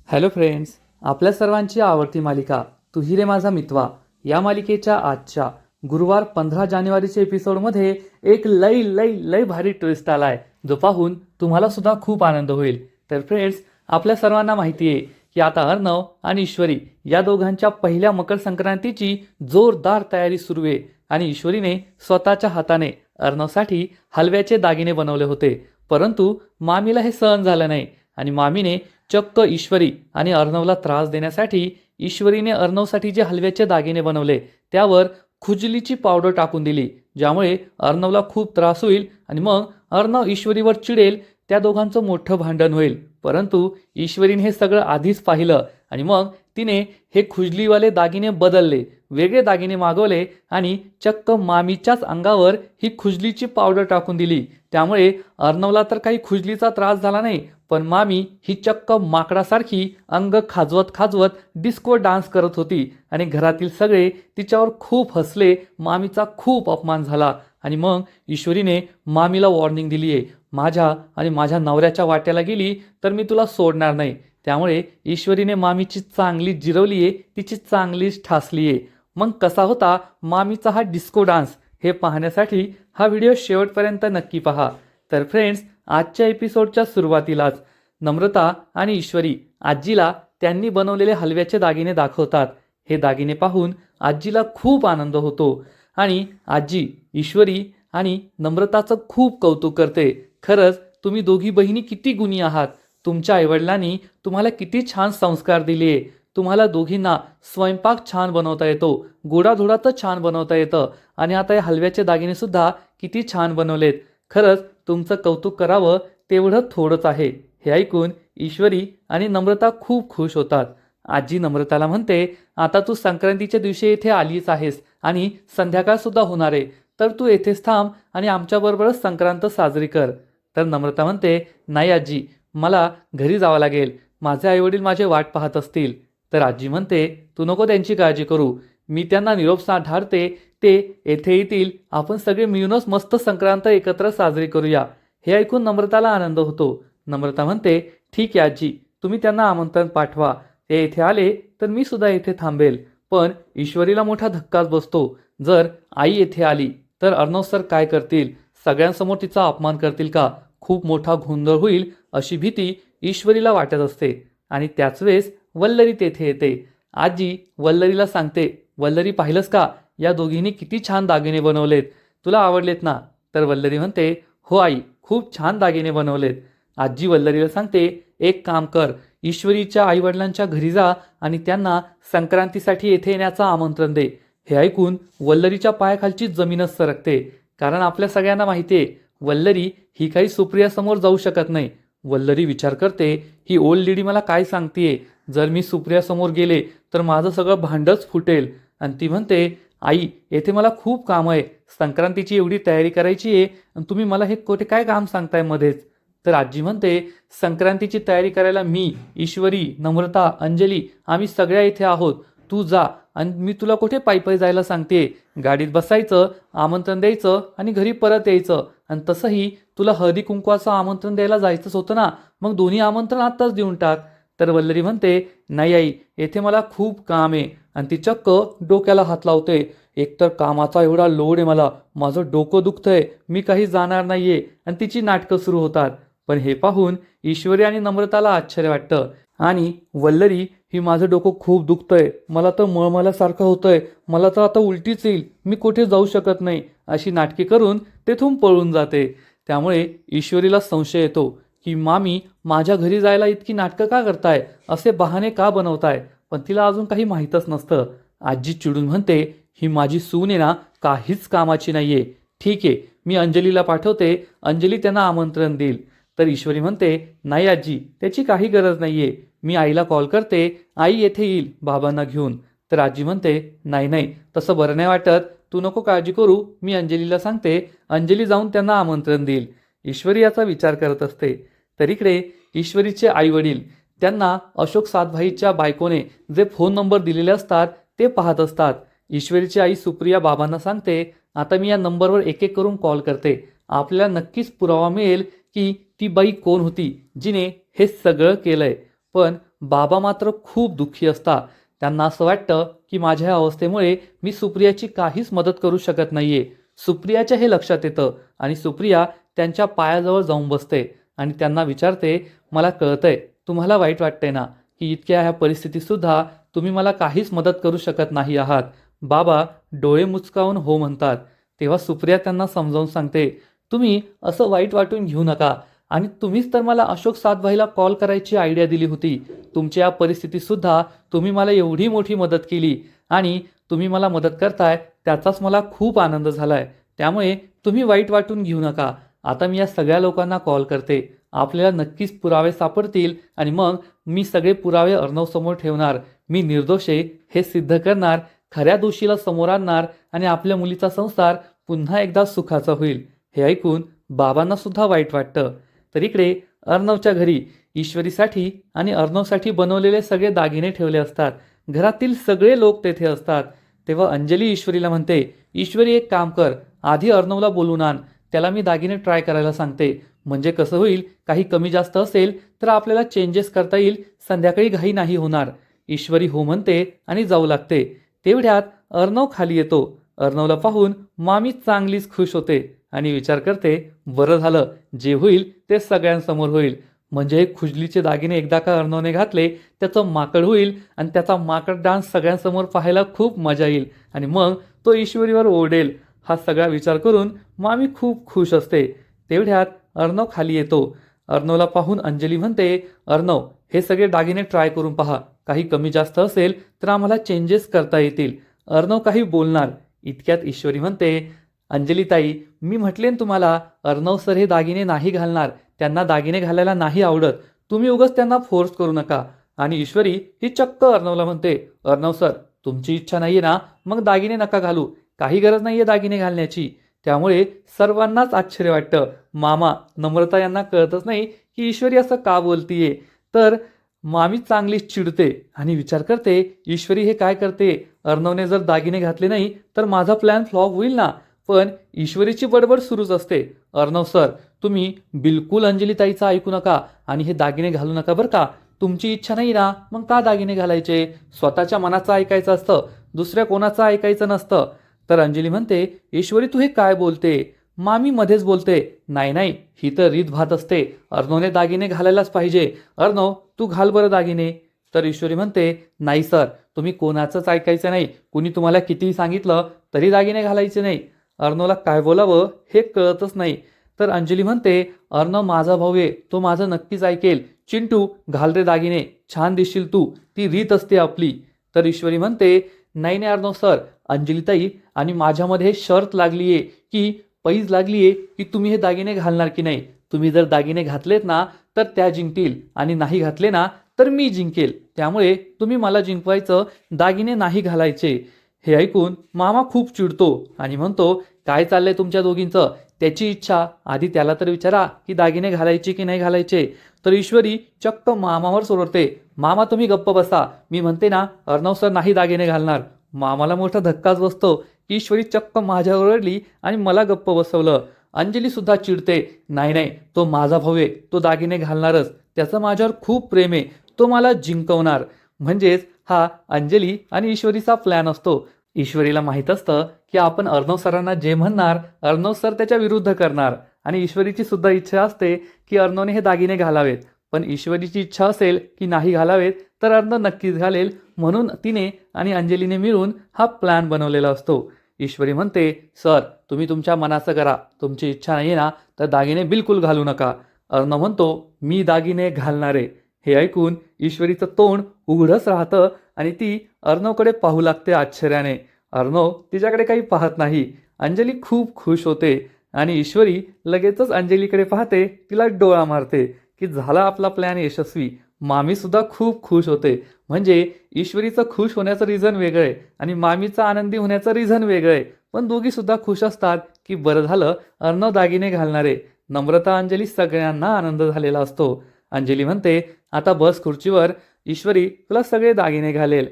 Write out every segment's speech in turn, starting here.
Hello friends, आपल्या सर्वांची आवडती मालिका तू ही रे माझा मितवा या मालिकेच्या आजच्या गुरुवार 15 जानेवारीच्या एपिसोडमध्ये एक लई लई लई भारी ट्विस्ट आलाय, जो पाहून तुम्हाला सुद्धा खूप आनंद होईल. तर फ्रेंड्स, आपल्या सर्वांना माहिती आहे की आता अर्णव आणि ईश्वरी या दोघांच्या पहिल्या मकर संक्रांतीची जोरदार तयारी सुरू आहे. आणि ईश्वरीने स्वतःच्या हाताने अर्णवसाठी हलव्याचे दागिने बनवले होते, परंतु मामीला हे सहन झालं नाही आणि मामीने चक्क ईश्वरी आणि अर्णवला त्रास देण्यासाठी ईश्वरीने अर्णवसाठी जे हलव्याचे दागिने बनवले त्यावर खुजलीची पावडर टाकून दिली, ज्यामुळे अर्णवला खूप त्रास होईल आणि मग अर्णव ईश्वरीवर चिडेल, त्या दोघांचं मोठं भांडण होईल. परंतु ईश्वरीने हे सगळं आधीच पाहिलं आणि मग तिने हे खुजलीवाले दागिने बदलले, वेगळे दागिने मागवले आणि चक्क मामीच्याच अंगावर ही खुजलीची पावडर टाकून दिली. त्यामुळे अर्णवला तर काही खुजलीचा त्रास झाला नाही, पण मामी ही चक्क माकडासारखी अंग खाजवत खाजवत डिस्को डान्स करत होती आणि घरातील सगळे तिच्यावर खूप हसले. मामीचा खूप अपमान झाला आणि मग ईश्वरीने मामीला वॉर्निंग दिली आहे, माझ्या आणि माझ्या नवऱ्याच्या वाट्याला गेली तर मी तुला सोडणार नाही. त्यामुळे ईश्वरीने मामीची चांगली जिरवली आहे, तिची चांगलीच ठासली आहे. मग कसा होता मामीचा हा डिस्को डान्स हे पाहण्यासाठी हा व्हिडिओ शेवटपर्यंत नक्की पहा. तर फ्रेंड्स, आजच्या एपिसोडच्या सुरुवातीलाच नम्रता आणि ईश्वरी आजीला त्यांनी बनवलेले हलव्याचे दागिने दाखवतात. हे दागिने पाहून आजीला खूप आनंद होतो आणि आजी ईश्वरी आणि नम्रताचं खूप कौतुक करते. खरंच तुम्ही दोघी बहिणी किती गुणी आहात. तुमच्या आईवडिलांनी तुम्हाला किती छान संस्कार दिले. तुम्हाला दोघींना स्वयंपाक छान बनवता येतो, गोडाधोडाचं छान बनवता येतं आणि आता हे हलव्याचे दागिने सुद्धा किती छान बनवलेत. खरंच तुमचं कौतुक करावं तेवढं थोडंच आहे. हे ऐकून ईश्वरी आणि नम्रता खूप खुश होतात. आजी नम्रताला म्हणते, आता तू संक्रांतीच्या दिवशी येथे आलीच आहेस आणि संध्याकाळ सुद्धा होणार आहे, तर तू येथेच थांब आणि आमच्याबरोबरच संक्रांत साजरी कर. तर नम्रता म्हणते, नाही आजी, मला घरी जावं लागेल, माझे आईवडील माझे वाट पाहत असतील. तर आजी म्हणते, तू नको त्यांची काळजी करू, मी त्यांना निरोप ढाळते, ते येथे येतील, आपण सगळे मिळूनच मस्त संक्रांत एकत्र साजरी करूया. हे ऐकून नम्रताला आनंद होतो. नम्रता म्हणते, ठीक आहे आजी, तुम्ही त्यांना आमंत्रण पाठवा, ते येथे आले तर मी सुद्धा येथे थांबेल. पण ईश्वरीला मोठा धक्काच बसतो. जर आई येथे आली तर अर्णव सर काय करतील, सगळ्यांसमोर तिचा अपमान करतील का, खूप मोठा गोंधळ होईल अशी भीती ईश्वरीला वाटत असते. आणि त्याच वेळेस वल्लरी तेथे येते. आजी वल्लरीला सांगते, वल्लरी पाहिलंस का, या दोघींनी किती छान दागिने बनवलेत, तुला आवडलेत ना. तर वल्लरी म्हणते, हो आई, खूप छान दागिने बनवलेत. आजी वल्लरीला सांगते, एक काम कर, ईश्वरीच्या आईवडिलांच्या घरी जा आणि त्यांना संक्रांतीसाठी येथे येण्याचं आमंत्रण दे. हे ऐकून वल्लरीच्या पायाखालची जमीनच सरकते, कारण आपल्या सगळ्यांना माहिती आहे वल्लरी ही काही सुप्रियासमोर जाऊ शकत नाही. वल्लरी विचार करते, ही ओल्ड लेडी मला काय सांगतेय, जर मी सुप्रियासमोर गेले तर माझं सगळं भांडच फुटेल. आणि ती म्हणते, आई येथे मला खूप काम आहे, संक्रांतीची एवढी तयारी करायची आहे आणि तुम्ही मला हे कुठे काय काम सांगताय मध्येच. तर आजी म्हणते, संक्रांतीची तयारी करायला मी, ईश्वरी, नम्रता, अंजली आम्ही सगळ्या इथे आहोत. तू जा आणि मी तुला कुठे पायी पायी जायला सांगते, गाडीत बसायचं, आमंत्रण द्यायचं आणि घरी परत यायचं. आणि तसंही तुला हळदी कुंकवाचं आमंत्रण द्यायला जायचंच होतं ना, मग दोन्ही आमंत्रण आत्ताच देऊन टाक. तर वल्लरी म्हणते, नाही आई, येथे मला खूप काम आहे. आणि ती चक्क डोक्याला हात लावते, एकतर कामाचा एवढा लोड आहे मला, माझं डोकं दुखतंय, मी काही जाणार नाहीये. आणि तिची नाटकं सुरू होतात. पण हे पाहून ईश्वरी आणि नम्रताला आश्चर्य वाटतं आणि वल्लरी, ही माझं डोकं खूप दुखतंय, मला तर मळमळल्यासारखं होतंय, मला तर आता उलटीच येईल, मी कुठे जाऊ शकत नाही, अशी नाटके करून तेथून पळून जाते. त्यामुळे ईश्वरीला संशय येतो की मामी माझ्या घरी जायला इतकी नाटकं का करताय, असे बहाणे का बनवताय. पण तिला अजून काही माहीतच नसतं. आजी चिडून म्हणते, ही माझी सून आहे ना, काहीच कामाची नाहीये. ठीक आहे, मी अंजलीला पाठवते, अंजली त्यांना आमंत्रण देईल. तर ईश्वरी म्हणते, नाही आजी, त्याची काही गरज नाहीये, मी आईला कॉल करते, आई येथे येईल बाबांना घेऊन. तर आजी म्हणते, नाही नाही, तसं बरं नाही वाटत, तू नको काळजी करू, मी अंजलीला सांगते, अंजली जाऊन त्यांना आमंत्रण देईल. ईश्वरी याचा विचार करत असते. तर इकडे ईश्वरीचे आई वडील त्यांना अशोक सातभाईच्या बायकोने जे फोन नंबर दिलेले असतात ते पाहत असतात. ईश्वरीची आई सुप्रिया बाबांना सांगते, आता मी या नंबरवर एक एक करून कॉल करते, आपल्याला नक्कीच पुरावा मिळेल की ती बाई कोण होती जिने हे सगळं केलंय. पण बाबा मात्र खूप दुःखी असतात. त्यांना असं वाटतं की माझ्या अवस्थेमुळे मी सुप्रियाची काहीच मदत करू शकत नाहीये. सुप्रियाच्या हे लक्षात येतं आणि सुप्रिया त्यांच्या पायाजवळ जाऊन बसते आणि त्यांना विचारते, मला कळतंय तुम्हाला वाईट वाटतंय ना, की इतक्या ह्या परिस्थितीतसुद्धा तुम्ही मला काहीच मदत करू शकत नाही आहात. बाबा डोळे मुचकावून हो म्हणतात. तेव्हा सुप्रिया त्यांना समजावून सांगते, तुम्ही असं वाईट वाटून घेऊ नका आणि तुम्हीच तर मला अशोक सातभाईला कॉल करायची आयडिया दिली होती. तुमच्या या परिस्थितीतसुद्धा तुम्ही मला एवढी मोठी मदत केली आणि तुम्ही मला मदत करताय त्याचाच मला खूप आनंद झालाय. त्यामुळे तुम्ही वाईट वाटून घेऊ नका. आता मी या सगळ्या लोकांना कॉल करते. आपल्याला नक्कीच पुरावे सापडतील आणि मग मी सगळे पुरावे अर्णवसमोर ठेवणार. मी निर्दोष आहे हे सिद्ध करणार, खऱ्या दोषीला समोर आणणार आणि आपल्या मुलीचा संसार पुन्हा एकदा सुखाचा होईल. हे ऐकून बाबांना सुद्धा वाईट वाटतं. तर इकडे अर्णवच्या घरी ईश्वरीसाठी आणि अर्णवसाठी बनवलेले सगळे दागिने ठेवले असतात. घरातील सगळे लोक तेथे असतात. तेव्हा अंजली ईश्वरीला म्हणते, ईश्वरी एक काम कर, आधी अर्णवला बोलून आण, त्याला मी दागिने ट्राय करायला सांगते. म्हणजे कसं होईल, काही कमी जास्त असेल तर आपल्याला चेंजेस करता येईल, संध्याकाळी घाई नाही होणार. ईश्वरी हो म्हणते आणि जाऊ लागते. तेवढ्यात अर्णव खाली येतो. अर्णवला पाहून मामी चांगलीच खुश होते आणि विचार करते, बरं झालं, जे होईल ते सगळ्यांसमोर होईल. म्हणजे खुजलीचे दागिने एकदा का अर्णवने घातले त्याचं माकड होईल आणि त्याचा माकड डान्स सगळ्यांसमोर पाहायला खूप मजा येईल आणि मग तो ईश्वरीवर ओरडेल. हा सगळा विचार करून मामी खूप खुश असते. तेवढ्यात अर्णव खाली येतो. अर्णवला पाहून अंजली म्हणते, अर्णव हे सगळे दागिने ट्राय करून पहा, काही कमी जास्त असेल तर आम्हाला चेंजेस करता येतील. अर्णव काही बोलणार इतक्यात ईश्वरी म्हणते, अंजलीताई मी म्हटले तुम्हाला अर्णव सर हे दागिने नाही घालणार, त्यांना दागिने घालायला नाही आवडत, तुम्ही उगाच त्यांना फोर्स करू नका. आणि ईश्वरी ही चक्क अर्णवला म्हणते, अर्णव सर तुमची इच्छा नाहीये ना, मग दागिने नका घालू, काही गरज नाहीये दागिने घालण्याची. त्यामुळे सर्वांनाच आश्चर्य वाटतं. मामा नम्रता यांना कळतच नाही की ईश्वरी असं का बोलतीये. तर मामी चांगलीच चिडते आणि विचार करते, ईश्वरी हे काय करते, अर्णवने जर दागिने घातले नाही तर माझा प्लॅन फ्लॉप होईल ना. पण ईश्वरीची बडबड सुरूच असते, अर्णव सर तुम्ही बिलकुल अंजलीताईचं ऐकू नका आणि हे दागिने घालू नका बरं का. तुमची इच्छा नाही ना, मग का दागिने घालायचे, स्वतःच्या मनाचं ऐकायचं असतं, दुसऱ्या कोणाचं ऐकायचं नसतं. तर अंजली म्हणते, ईश्वरी तू हे काय बोलते. मामी मध्येच बोलते, नाही नाही ही तर रीत भात असते, अर्णवने दागिने घालायलाच पाहिजे, अर्णव तू घाल बरं दागिने. तर ईश्वरी म्हणते, नाही सर तुम्ही कोणाचंच ऐकायचं नाही, कुणी तुम्हाला कितीही सांगितलं तरी दागिने घालायचे नाही. अर्णवला काय बोलावं हे कळतच नाही. तर अंजली म्हणते, अर्णव माझा भाऊ आहे, तो माझं नक्कीच ऐकेल, चिंटू घाल रे दागिने, छान दिसशील तू, ती रीत असते आपली. तर ईश्वरी म्हणते, नाही नाही अर्णव सर, अंजलीताई आणि माझ्यामध्ये शर्त लागली आहे की पैज लागली आहे की तुम्ही हे दागिने घालणार की नाही. तुम्ही जर दागिने घातलेत ना तर त्या जिंकतील आणि नाही घातले ना तर मी जिंकेल. त्यामुळे तुम्ही मला जिंकवायचं, दागिने नाही घालायचे. हे ऐकून मामा खूप चिडतो आणि म्हणतो, काय चाललंय तुमच्या दोघींचं, त्याची इच्छा, आधी त्याला तर विचारा की दागिने घालायचे की नाही घालायचे. तर ईश्वरी चक्क मामावर सोडते, मामा तुम्ही गप्प बसा, मी म्हणते ना अर्णव सर नाही दागिने घालणार. मामाला मोठा धक्काच बसतो. ईश्वरी चक्क माझ्यावर ओरडली आणि मला गप्प बसवलं. अंजली सुद्धा चिडते, नाही नाही तो माझा भाऊ आहे, तो दागिने घालणारच, त्याचं माझ्यावर खूप प्रेम आहे, तो मला जिंकवणार. म्हणजेच हा अंजली आणि ईश्वरीचा प्लॅन असतो. ईश्वरीला माहीत असतं की आपण अर्णव सरांना जे म्हणणार अर्णव सर त्याच्या विरुद्ध करणार आणि ईश्वरीची सुद्धा इच्छा असते की अर्णवने हे दागिने घालावेत. पण ईश्वरीची इच्छा असेल की नाही घालावेत तर अर्णव नक्कीच घालेल, म्हणून तिने आणि अंजलीने मिळून हा प्लॅन बनवलेला असतो. ईश्वरी म्हणते, सर तुम्ही तुमच्या मनाचं करा, तुमची इच्छा नाही ना तर दागिने बिलकुल घालू नका. अर्णव म्हणतो, मी दागिने घालणारे. हे ऐकून ईश्वरीचं तोंड उघडच राहतं आणि ती अर्णवकडे पाहू लागते आश्चर्याने. अर्णव तिच्याकडे काही पाहत नाही. अंजली खूप खुश होते आणि ईश्वरी लगेचच अंजलीकडे पाहते, तिला डोळा मारते की झाला आपला प्लॅन यशस्वी. मामी सुद्धा खूप खुश होते. म्हणजे ईश्वरीचं खुश होण्याचं रिझन वेगळं आहे आणि मामीचं आनंदी होण्याचं रिझन वेगळं आहे. पण दोघी सुद्धा खुश असतात की बरं झालं अर्णव दागिने घालणारे. नम्रता अंजली सगळ्यांना आनंद झालेला असतो. अंजली म्हणते, आता बस खुर्चीवर, ईश्वरी तुला सगळे दागिने घालेल.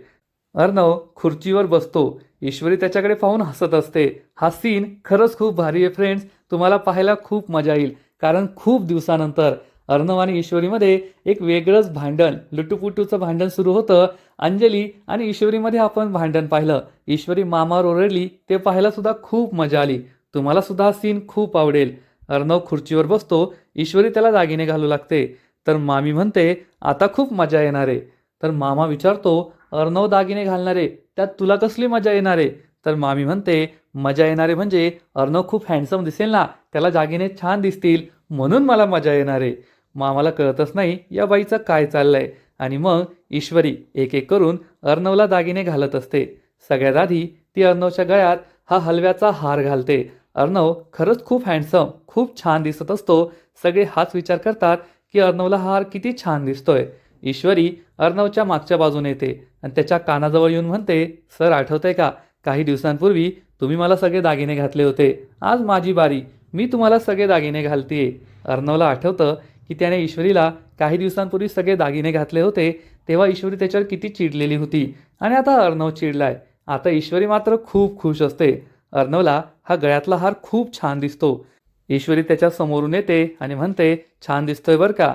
अर्णव खुर्चीवर बसतो. ईश्वरी त्याच्याकडे पाहून हसत असते. हा सीन खरंच खूप भारी आहे फ्रेंड्स, तुम्हाला पाहायला खूप मजा येईल. कारण खूप दिवसानंतर अर्णव आणि ईश्वरीमध्ये एक वेगळंच भांडण, लुटूपुटूचं भांडण सुरू होतं. अंजली आणि ईश्वरीमध्ये आपण भांडण पाहिलं. ईश्वरी मामावर ओरडली ते पाहायला सुद्धा खूप मजा आली. तुम्हाला सुद्धा हा सीन खूप आवडेल. अर्णव खुर्चीवर बसतो, ईश्वरी त्याला दागिने घालू लागते. तर मामी म्हणते आता खूप मजा येणार आहे. तर मामा विचारतो अर्णव दागिने घालणार आहे, त्यात तुला कसली मजा येणार आहे? तर मामी म्हणते मजा येणार आहे म्हणजे अर्णव खूप हँडसम दिसेल ना, त्याला दागिने छान दिसतील म्हणून मला मजा येणार आहे. मामाला कळतच नाही या बाईचं काय चाललंय. आणि मग ईश्वरी एक एक करून अर्णवला दागिने घालत असते. सगळ्यात आधी ती अर्णवच्या गळ्यात हा हलव्याचा हार घालते. अर्णव खरंच खूप हँडसम, खूप छान दिसत असतो. सगळे हाच विचार करतात की अर्णवला हार किती छान दिसतोय. ईश्वरी अर्णवच्या मागच्या बाजूने येते आणि त्याच्या कानाजवळ येऊन म्हणते, सर आठवतंय का, काही दिवसांपूर्वी तुम्ही मला सगळे दागिने घातले होते. आज माझी बारी, मी तुम्हाला सगळे दागिने घालतेय. अर्णवला आठवतं की त्याने ईश्वरीला काही दिवसांपूर्वी सगळे दागिने घातले होते, तेव्हा ईश्वरी त्याच्यावर किती चिडलेली होती. आणि आता अर्णव चिडलाय. आता ईश्वरी मात्र खूप खुश असते. अर्णवला हा गळ्यातला हार खूप छान दिसतो. ईश्वरी त्याच्या समोरून येते आणि म्हणते छान दिसतोय बरं का.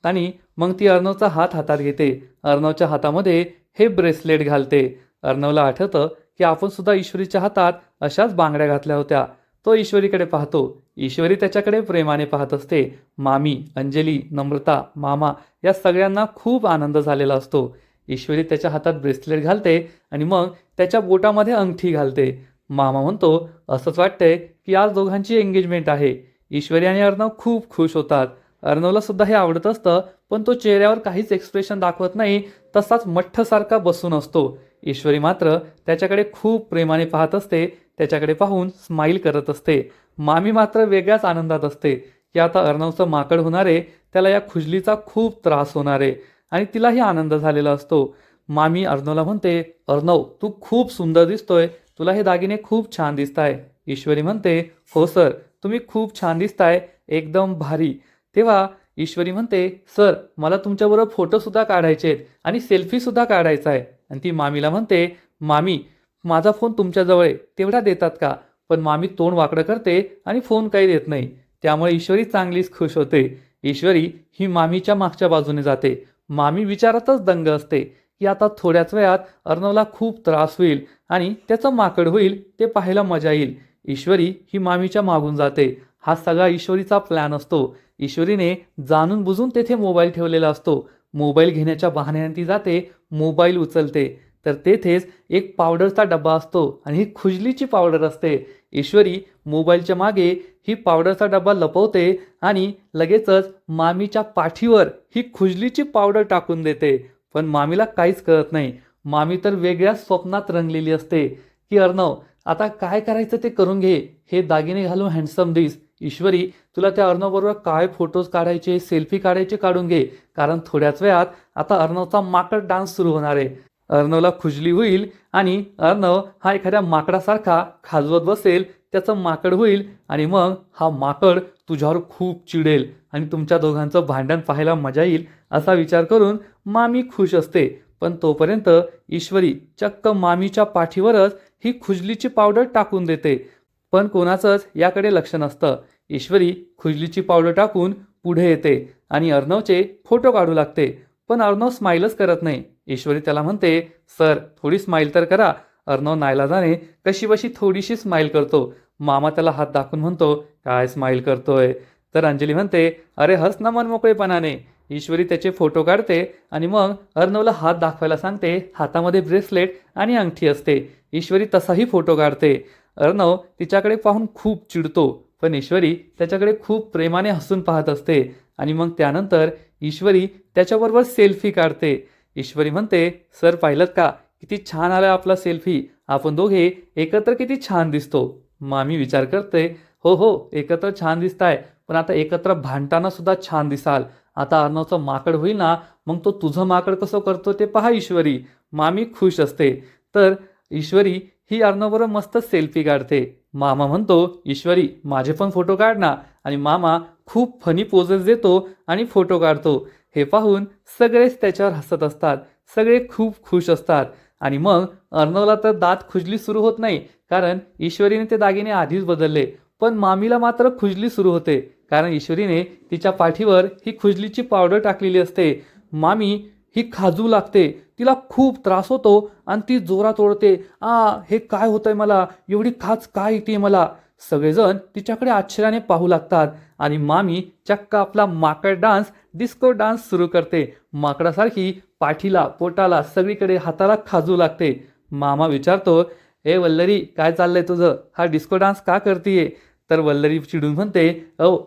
आणि मग ती अर्णवचा हात हातात घेते. अर्णवच्या हातामध्ये हे ब्रेसलेट घालते. अर्णवला आठवतं की आपण सुद्धा ईश्वरीच्या हातात अशाच बांगड्या घातल्या होत्या. तो ईश्वरीकडे पाहतो. ईश्वरी त्याच्याकडे प्रेमाने पाहत असते. मामी, अंजली, नम्रता, मामा या सगळ्यांना खूप आनंद झालेला असतो. ईश्वरी त्याच्या हातात ब्रेसलेट घालते आणि मग त्याच्या बोटामध्ये अंगठी घालते. मामा म्हणतो असंच वाटतंय की आज दोघांची एंगेजमेंट आहे. ईश्वरी आणि अर्णव खूप खुश होतात. अर्णवला सुद्धा हे आवडत असतं, पण तो चेहऱ्यावर काहीच एक्सप्रेशन दाखवत नाही, तसाच मठ्ठसारखा बसून असतो. ईश्वरी मात्र त्याच्याकडे खूप प्रेमाने पाहत असते. त्याच्याकडे पाहून स्माईल करत असते. मामी मात्र वेगळ्याच आनंदात असते की आता अर्णवचं माकड होणार आहे, त्याला या खुजलीचा खूप त्रास होणार आहे आणि तिलाही आनंद झालेला असतो. मामी अर्णवला म्हणते अर्णव तू खूप सुंदर दिसतोय, तुला हे दागिने खूप छान दिसताय. ईश्वरी म्हणते हो सर, तुम्ही खूप छान दिसताय, एकदम भारी. तेव्हा ईश्वरी म्हणते सर मला तुमच्याबरोबर फोटोसुद्धा काढायचे आहेत आणि सेल्फीसुद्धा काढायचा आहे. आणि ती मामीला म्हणते मामी माझा फोन तुमच्याजवळ आहे, तेवढा देतात का? पण मामी तोंड वाकडं करते आणि फोन काही देत नाही. त्यामुळे ईश्वरी चांगलीच खुश होते. ईश्वरी ही मामीच्या मागच्या बाजूने जाते. मामी विचारातच दंग असते की आता थोड्याच वेळात अर्णवला खूप त्रास होईल आणि त्याचं माकड होईल, ते पाहायला मजा येईल. ईश्वरी ही मामीच्या मागून जाते. हा सगळा ईश्वरीचा प्लॅन असतो. ईश्वरीने जाणून बुजून तेथे मोबाईल ठेवलेला असतो. मोबाईल घेण्याच्या बहाण्याने ती जाते, मोबाईल उचलते तर तेथेच एक पावडरचा डबा असतो आणि ही खुजलीची पावडर असते. ईश्वरी मोबाईलच्या मागे ही पावडरचा डबा लपवते आणि लगेचच मामीच्या पाठीवर ही खुजलीची पावडर टाकून देते. पण मामीला काहीच कळत नाही. मामी तर वेगळ्या स्वप्नात रंगलेली असते की अर्णव आता काय करायचं ते करून घे, हे दागिने घालून हँडसम दिस. ईश्वरी तुला त्या अर्णवबरोबर काय फोटोज काढायचे, सेल्फी काढायचे काढून घे, कारण थोड्याच वेळात आता अर्णवचा माकड डान्स सुरू होणार आहे. अर्णवला खुजली होईल आणि अर्णव हा एखाद्या माकडासारखा खाजवत बसेल, त्याचं माकड होईल आणि मग हा माकड तुझ्यावर खूप चिडेल आणि तुमच्या दोघांचं भांडण पाहायला मजा येईल असा विचार करून मामी खुश असते. पण तोपर्यंत ईश्वरी चक्क मामीच्या पाठीवरच ही खुजलीची पावडर टाकून देते. पण कोणाचंच याकडे लक्ष नसतं. ईश्वरी खुजलीची पावडर टाकून पुढे येते आणि अर्णवचे फोटो काढू लागते. पण अर्णव स्माईलच करत नाही. ईश्वरी त्याला म्हणते सर थोडी स्माईल तर करा. अर्णव नाईलाजाने कशीबशी थोडीशी स्माईल करतो. मामा त्याला हात दाखवून म्हणतो काय स्माईल करतोय. तर अंजली म्हणते अरे हस ना मनमोकळेपणाने. ईश्वरी त्याचे फोटो काढते आणि मग अर्णवला हात दाखवायला सांगते. हातामध्ये ब्रेसलेट आणि अंगठी असते. ईश्वरी तसाही फोटो काढते. अर्णव तिच्याकडे पाहून खूप चिडतो, पण ईश्वरी त्याच्याकडे खूप प्रेमाने हसून पाहत असते. आणि मग त्यानंतर ईश्वरी त्याच्याबरोबर सेल्फी काढते. ईश्वरी म्हणते सर पाहिलं का किती छान आला आपला सेल्फी, आपण दोघे एकत्र किती छान दिसतो. मामी विचार करते हो हो एकत्र छान दिसताय, पण आता एकत्र भांडताना सुद्धा छान दिसाल. आता अर्णवचं माकड होईल ना, मग तो तुझं माकड कसं करतो ते पहा ईश्वरी. मामी खुश असते. तर ईश्वरी ही अर्णवबरोबर मस्त सेल्फी काढते. मामा म्हणतो ईश्वरी माझे पण फोटो काढ ना, आणि मामा खूप फनी पोजेस देतो आणि फोटो काढतो. हे पाहून सगळेच त्याच्यावर हसत असतात. सगळे खूप खुश असतात. आणि मग अर्णवला तर दात खुजली सुरू होत नाही, कारण ईश्वरीने ते दागिने आधीच बदलले. पण मामीला मात्र खुजली सुरू होते, कारण ईश्वरीने तिच्या पाठीवर ही खुजलीची पावडर टाकलेली असते. मामी ही खाजू लागते, तिला खूप त्रास होतो आणि ती जोरात ओरडते, हे काय होतंय मला, एवढी खाज काय येते मला. सगळेजण तिच्याकडे आश्चर्याने पाहू लागतात आणि मामी चक्क आपला माकड डान्स, डिस्को डान्स सुरू करते. माकडासारखी पाठीला, पोटाला, सगळीकडे हाताला खाजू लागते. मामा विचारतो, वल्लरी काय चाललंय तुझं, हा डिस्को डान्स का करतीये? तर वल्लरी चिडून म्हणते,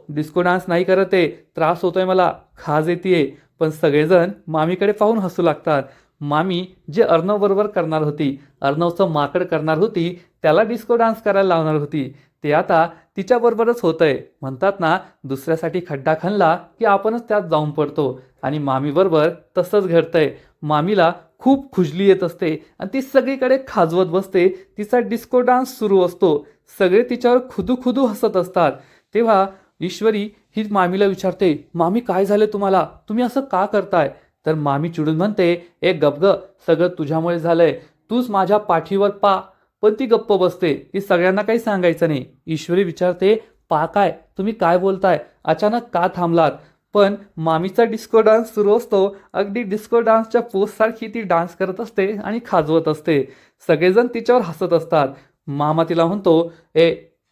डिस्को डान्स नाही करत आहे, त्रास होतोय मला, खाज येते. पण सगळेजण मामीकडे पाहून हसू लागतात. मामी जे अर्णव बरोबर करणार होती, अर्णवचं माकड करणार होती, त्याला डिस्को डान्स करायला लावणार होती, ते आता तिच्याबरोबरच होतंय. म्हणतात ना, दुसऱ्यासाठी खड्डा खणला की आपणच त्यात जाऊन पडतो. आणि मामीबरोबर तसंच घडतंय. मामीला खूप खुजली येत असते आणि ती सगळीकडे खाजवत बसते. तिचा डिस्को डान्स सुरू असतो. सगळे तिच्यावर खुदू खुदू हसत असतात. तेव्हा ईश्वरी ही मामीला विचारते, मामी काय झाले तुम्हाला, तुम्ही असं का करताय? तर मामी चिडून म्हणते, गप सगळं तुझ्यामुळे झालंय, तूच माझ्या पाठीवर पा. पण ती गप्प बसते, ती सगळ्यांना काही सांगायचं नाही. ईश्वरी विचारते, पा काय, तुम्ही काय बोलताय, अचानक का थांबलात? पण मामीचा डिस्को डान्स सुरू असतो. अगदी डिस्को डान्सच्या पोस्टसारखी ती डान्स करत असते आणि खाजवत असते. सगळेजण तिच्यावर हसत असतात. मामा तिला म्हणतो,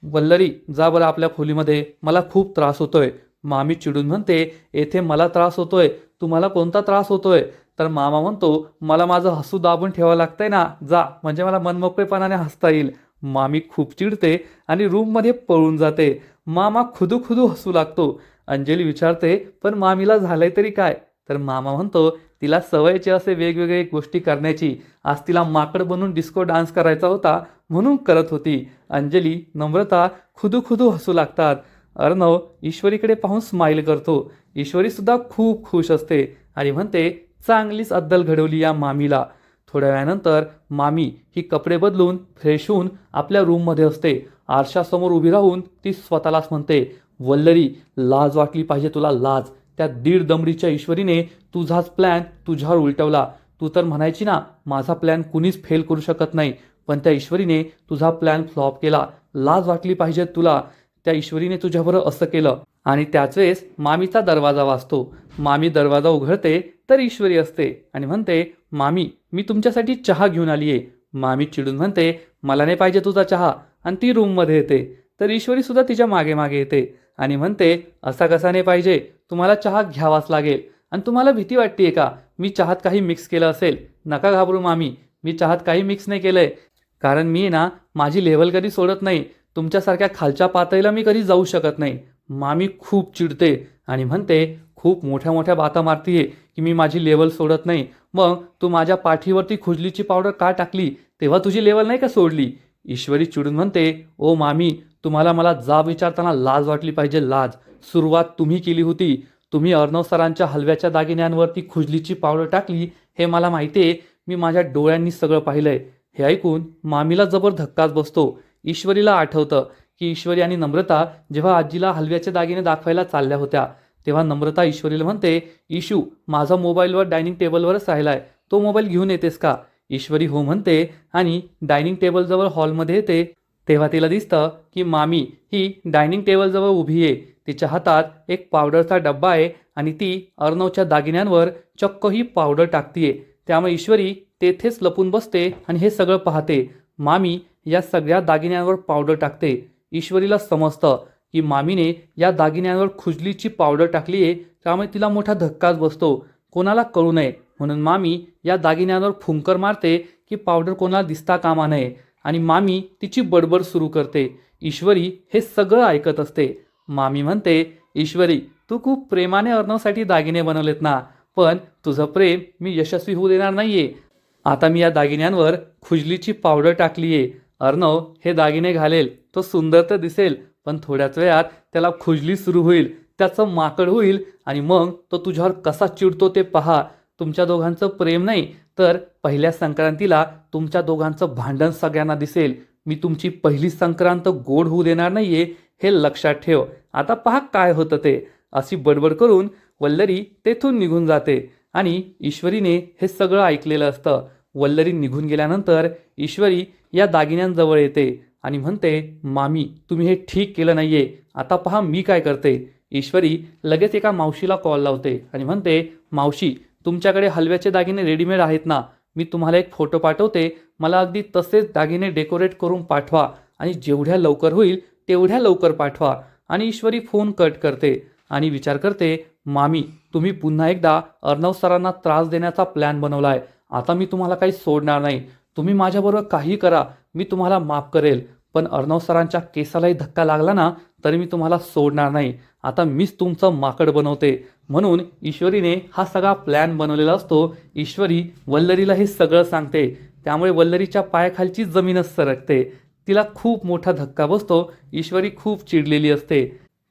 वल्लरी जा बरं आपल्या खोलीमध्ये, मला खूप त्रास होतोय. मामी चिडून म्हणते, येथे मला त्रास होतोय, तुम्हाला कोणता त्रास होतोय? तर मामा म्हणतो, मला माझं हसू दाबून ठेवावं लागतंय ना, जा, म्हणजे मला मनमोकळेपणाने हसता येईल. मामी खूप चिडते आणि रूममध्ये पळून जाते. मामा खुदू खुदू हसू लागतो. अंजली विचारते, पण मामीला झालंय तरी काय? तर मामा म्हणतो, तिला सवयचे असे वेगवेगळे गोष्टी करण्याची, आज तिला माकड बनून डिस्को डान्स करायचा होता म्हणून करत होती. अंजली, नम्रता खुदू खुदू हसू लागतात. अर्णव ईश्वरीकडे पाहून स्माईल करतो. ईश्वरी सुद्धा खूप खुश असते आणि म्हणते, चांगलीच अद्दल घडवली या मामीला. थोड्या वेळानंतर मामी ही कपडे बदलून फ्रेश होऊन आपल्या रूममध्ये असते. आरशासमोर उभी राहून ती स्वतःलाच म्हणते, वल्लरी लाज वाटली पाहिजे तुला, लाज. त्या दीड दमडीच्या ईश्वरीने तुझाच प्लॅन तुझ्यावर उलटवला. तू तर म्हणायची ना, माझा प्लॅन कुणीच फेल करू शकत नाही, पण त्या ईश्वरीने तुझा प्लॅन फ्लॉप केला. लाज वाटली पाहिजे तुला, त्या ईश्वरीने तुझ्याबरोबर असं केलं. आणि त्याच वेळेस मामीचा दरवाजा वाजतो. मामी दरवाजा उघडते तर ईश्वरी असते आणि म्हणते, मामी मी तुमच्यासाठी चहा घेऊन आली आहे. मामी चिडून म्हणते, मला नाही पाहिजे तुझा चहा, आणि ती रूममध्ये येते. तर ईश्वरी सुद्धा तिच्या मागे मागे येते आणि म्हणते, असा कसा नाही पाहिजे, तुम्हाला चहा घ्यावाच लागेल. आणि तुम्हाला भीती वाटतेय का मी चहात काही मिक्स केलं असेल? नका घाबरू मामी, मी चहात काही मिक्स नाही केलंय, कारण मी ना माझी लेवल कधी सोडत नाही. तुमच्यासारख्या खालच्या पातळीला मी कधी जाऊ शकत नाही. मामी खूप चिडते आणि म्हणते, खूप मोठ्या मोठ्या बाता मारतीये की मी माझी लेवल सोडत नाही. मग तू माझ्या पाठीवरती खुजलीची पावडर का टाकली, तेव्हा तुझी लेवल नाही का सोडली? ईश्वरी चिडून म्हणते, ओ मामी, तुम्हाला मला जाब विचारताना लाज वाटली पाहिजे, लाज. सुरुवात तुम्ही केली होती. तुम्ही अर्णव सरांच्या हलव्याच्या दागिन्यांवरती खुजलीची पावडर टाकली, हे मला माहिती आहे. मी माझ्या डोळ्यांनी सगळं पाहिलंय. हे ऐकून मामीला जबर धक्काच बसतो. ईश्वरीला आठवतं की ईश्वरी आणि नम्रता जेव्हा आजीला हलव्याचे दागिने दाखवायला चालल्या होत्या, तेव्हा नम्रता ईश्वरीला म्हणते, ईशू माझा मोबाईलवर डायनिंग टेबलवरच राहिलाय, तो मोबाईल घेऊन येतेस का? ईश्वरी हो म्हणते आणि डायनिंग टेबलजवळ हॉलमध्ये येते. तेव्हा तिला दिसतं की मामी ही डायनिंग टेबलजवळ उभी आहे. तिच्या हातात एक पावडरचा डब्बा आहे आणि ती अर्णवच्या दागिन्यांवर चक्क ही पावडर टाकतीये. त्यामुळे ईश्वरी तेथेच लपून बसते आणि हे सगळं पाहते. मामी या सगळ्या दागिन्यांवर पावडर टाकते. ईश्वरीला समजतं की मामीने या दागिन्यांवर खुजलीची पावडर टाकली आहे, त्यामुळे तिला मोठा धक्काच बसतो. कोणाला कळू नये म्हणून मामी या दागिन्यांवर फुंकर मारते की पावडर कोणाला दिसता कामा नये. आणि मामी तिची बडबड सुरू करते. ईश्वरी हे सगळं ऐकत असते. मामी म्हणते, ईश्वरी तू खूप प्रेमाने अर्णवसाठी दागिने बनवलेत ना, पण तुझं प्रेम मी यशस्वी होऊ देणार नाहीये. आता मी या दागिन्यांवर खुजलीची पावडर टाकलीये. अर्णव हे दागिने घालेल, तो सुंदर तर दिसेल, पण थोड्याच वेळात त्याला खुजली सुरू होईल, त्याचं माकड होईल आणि मग तो तुझ्यावर कसा चिडतो ते पहा. तुमच्या दोघांचं प्रेम नाही तर पहिल्या संक्रांतीला तुमच्या दोघांचं भांडण सगळ्यांना दिसेल. मी तुमची पहिली संक्रांत गोड होऊ देणार नाहीये, हे लक्षात ठेव. आता पहा काय होतं ते. अशी बडबड करून वल्लरी तेथून निघून जाते आणि ईश्वरीने हे सगळं ऐकलेलं असतं. वल्लरी निघून गेल्यानंतर ईश्वरी या दागिन्यांजवळ येते आणि म्हणते, मामी तुम्ही हे ठीक केलं नाहीये, आता पहा मी काय करते. ईश्वरी लगेच एका मावशीला कॉल लावते आणि म्हणते, मावशी तुमच्याकडे हलव्याचे दागिने रेडीमेड आहेत ना? मी तुम्हाला एक फोटो पाठवते, मला अगदी तसेच दागिने डेकोरेट करून पाठवा आणि जेवढ्या लवकर होईल तेवढ्या लवकर पाठवा. आणि ईश्वरी फोन कट करते आणि विचार करते, मामी तुम्ही पुन्हा एकदा अर्णव सरांना त्रास देण्याचा प्लॅन बनवलाय. आता मी तुम्हाला काही सोडणार नाही. तुम्ही माझ्याबरोबर काही करा, मी तुम्हाला माफ करेल, पण अर्णव सरांच्या केसालाही धक्का लागला ना तरी मी तुम्हाला सोडणार नाही. आता मीच तुमचं माकड बनवते. म्हणून ईश्वरीने हा सगळा प्लॅन बनवलेला असतो. ईश्वरी वल्लरीला हे सगळं सांगते, त्यामुळे वल्लरीच्या पायाखालची जमीनच सरकते. तिला खूप मोठा धक्का बसतो. ईश्वरी खूप चिडलेली असते.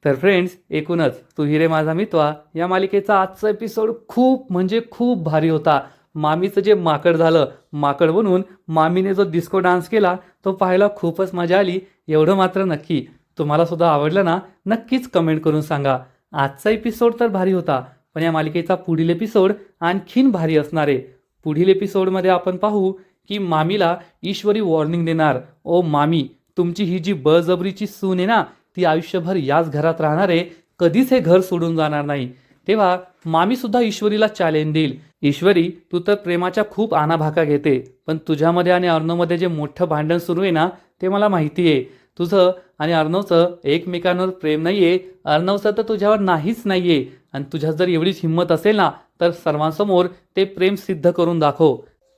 तर फ्रेंड्स, एकूणच तू ही रे माझा मितवा या मालिकेचा आजचा एपिसोड खूप म्हणजे खूप भारी होता. मामीचं जे माकड झालं, माकड बनून मामीने जो डिस्को डान्स केला तो पाहायला खूपच मजा आली. एवढं मात्र नक्की, तुम्हाला सुद्धा आवडलं ना? नक्कीच कमेंट करून सांगा. आजचा एपिसोड तर भारी होता, पण या मालिकेचा पुढील एपिसोड आणखीन भारी असणार आहे. पुढील एपिसोडमध्ये आपण पाहू की मामीला ईश्वरी वॉर्निंग देणार, ओ मामी तुमची ही जी बळजबरीची सून आहे ना ती आयुष्यभर याच घरात राहणार आहे, कधीच हे घर सोडून जाणार नाही. तेव्हा मामी सुद्धा ईश्वरीला चॅलेंज देईल, ईश्वरी तू तर प्रेमाच्या खूप आणाभाका घेते, पण तुझ्यामध्ये आणि अर्णवमध्ये जे मोठं भांडण सुरू आहे ना ते मला माहिती आहे. तुझं आणि अर्णवचं एकमेकांवर प्रेम नाहीये, अर्णवचं तर तुझ्यावर नाहीच नाहीये. आणि तुझ्यात जर एवढीच हिंमत असेल ना तर सर्वांसमोर ते प्रेम सिद्ध करून दाखव.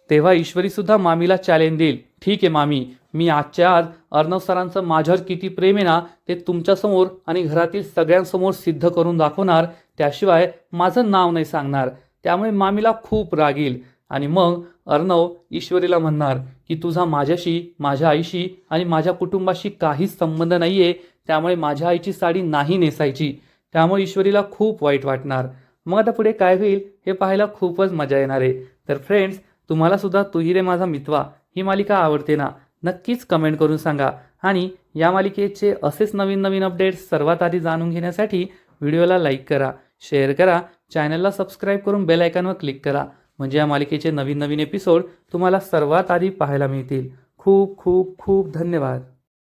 तेव्हा ईश्वरी सुद्धा मामीला चॅलेंज देईल, ठीक आहे मामी, मी आजच्या आज अर्णव सरांचं माझ्यावर किती प्रेम आहे ना ते तुमच्यासमोर आणि घरातील सगळ्यांसमोर सिद्ध करून दाखवणार, त्याशिवाय माझं नाव नाही सांगणार. त्यामुळे मामीला खूप राग येईल आणि मग अर्णव ईश्वरीला म्हणणार की तुझा माझ्याशी, माझ्या आईशी आणि माझ्या कुटुंबाशी काहीच संबंध नाही आहे, त्यामुळे माझ्या आईची साडी नाही नेसायची. त्यामुळे ईश्वरीला खूप वाईट वाटणार. मग आता पुढे काय होईल हे पाहायला खूपच मजा येणार आहे. तर फ्रेंड्स, तुम्हाला सुद्धा तू ही रे माझा मितवा ही मालिका आवडते ना? नक्कीच कमेंट करून सांगा. आणि या मालिकेचे असेच नवीन नवीन अपडेट्स सर्वात आधी जाणून घेण्यासाठी व्हिडिओला लाईक करा, शेअर करा, चॅनलला सबस्क्राईब करून बेल आयकॉनवर क्लिक करा, म्हणजे या मालिकेचे नवीन नवीन एपिसोड तुम्हाला सर्वात आधी पाहायला मिळतील. खूप खूप खूप धन्यवाद.